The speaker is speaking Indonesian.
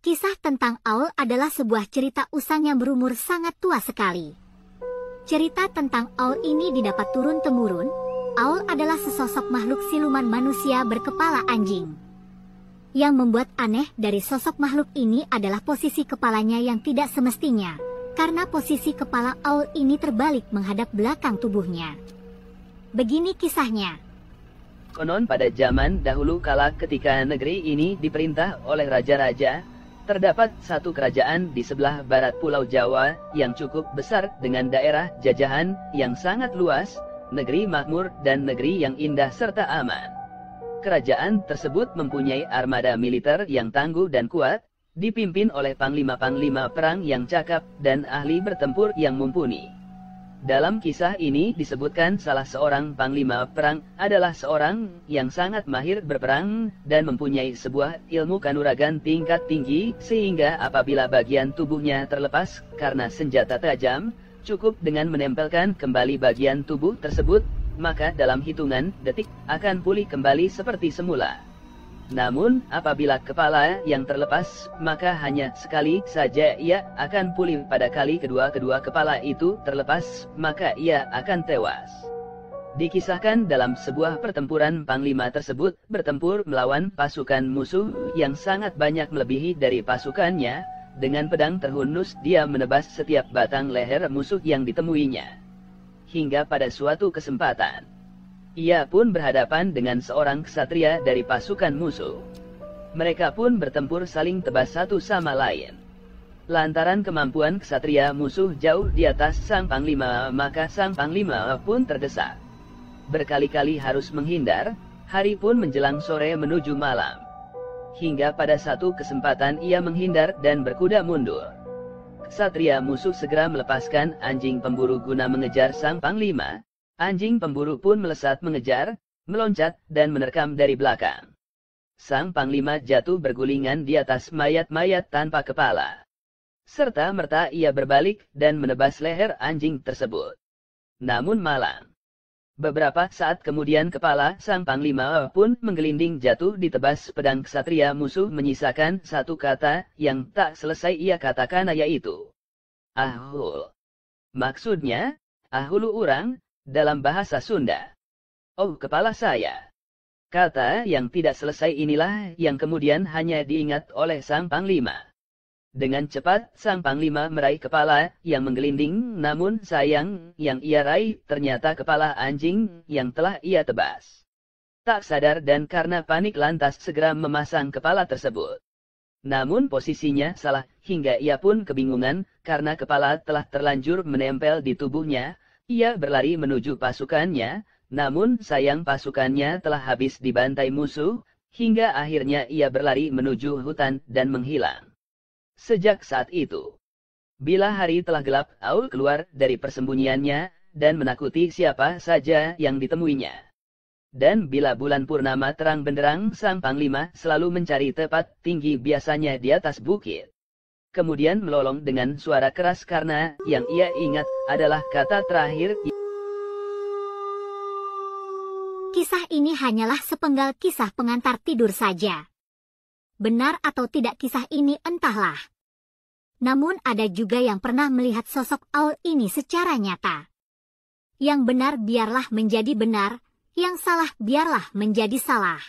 Kisah tentang Aul adalah sebuah cerita usang yang berumur sangat tua sekali. Cerita tentang Aul ini didapat turun-temurun. Aul adalah sesosok makhluk siluman manusia berkepala anjing. Yang membuat aneh dari sosok makhluk ini adalah posisi kepalanya yang tidak semestinya, karena posisi kepala Aul ini terbalik menghadap belakang tubuhnya. Begini kisahnya. Konon pada zaman dahulu kala ketika negeri ini diperintah oleh raja-raja, terdapat satu kerajaan di sebelah barat Pulau Jawa yang cukup besar dengan daerah jajahan yang sangat luas, negeri makmur dan negeri yang indah serta aman. Kerajaan tersebut mempunyai armada militer yang tangguh dan kuat, dipimpin oleh panglima-panglima perang yang cakap dan ahli bertempur yang mumpuni. Dalam kisah ini disebutkan salah seorang panglima perang adalah seorang yang sangat mahir berperang dan mempunyai sebuah ilmu kanuragan tingkat tinggi sehingga apabila bagian tubuhnya terlepas karena senjata tajam, cukup dengan menempelkan kembali bagian tubuh tersebut, maka dalam hitungan detik akan pulih kembali seperti semula. Namun, apabila kepala yang terlepas, maka hanya sekali saja ia akan pulih. Pada kali kedua kepala itu terlepas, maka ia akan tewas. Dikisahkan dalam sebuah pertempuran panglima tersebut bertempur melawan pasukan musuh yang sangat banyak melebihi dari pasukannya. Dengan pedang terhunus dia menebas setiap batang leher musuh yang ditemuinya. Hingga pada suatu kesempatan, ia pun berhadapan dengan seorang ksatria dari pasukan musuh. Mereka pun bertempur saling tebas satu sama lain. Lantaran kemampuan ksatria musuh jauh di atas sang panglima, maka sang panglima pun terdesak. Berkali-kali harus menghindar, hari pun menjelang sore menuju malam. Hingga pada satu kesempatan ia menghindar dan berkuda mundur. Ksatria musuh segera melepaskan anjing pemburu guna mengejar sang panglima. Anjing pemburu pun melesat mengejar, meloncat, dan menerkam dari belakang. Sang panglima jatuh bergulingan di atas mayat-mayat tanpa kepala. Serta-merta ia berbalik dan menebas leher anjing tersebut. Namun malang. Beberapa saat kemudian kepala sang panglima pun menggelinding jatuh ditebas pedang ksatria musuh, menyisakan satu kata yang tak selesai ia katakan, yaitu Ahul. Maksudnya, ahulu urang, dalam bahasa Sunda. Oh, kepala saya. Kata yang tidak selesai inilah yang kemudian hanya diingat oleh sang panglima. Dengan cepat sang panglima meraih kepala yang menggelinding, namun sayang yang ia raih ternyata kepala anjing yang telah ia tebas. Tak sadar dan karena panik lantas segera memasang kepala tersebut. Namun posisinya salah hingga ia pun kebingungan karena kepala telah terlanjur menempel di tubuhnya. Ia berlari menuju pasukannya, namun sayang pasukannya telah habis dibantai musuh, hingga akhirnya ia berlari menuju hutan dan menghilang. Sejak saat itu, bila hari telah gelap, Aul keluar dari persembunyiannya dan menakuti siapa saja yang ditemuinya. Dan bila bulan purnama terang benderang, sang panglima selalu mencari tempat tinggi, biasanya di atas bukit. Kemudian melolong dengan suara keras karena yang ia ingat adalah kata terakhir. Kisah ini hanyalah sepenggal kisah pengantar tidur saja. Benar atau tidak kisah ini entahlah. Namun ada juga yang pernah melihat sosok Aul ini secara nyata. Yang benar biarlah menjadi benar, yang salah biarlah menjadi salah.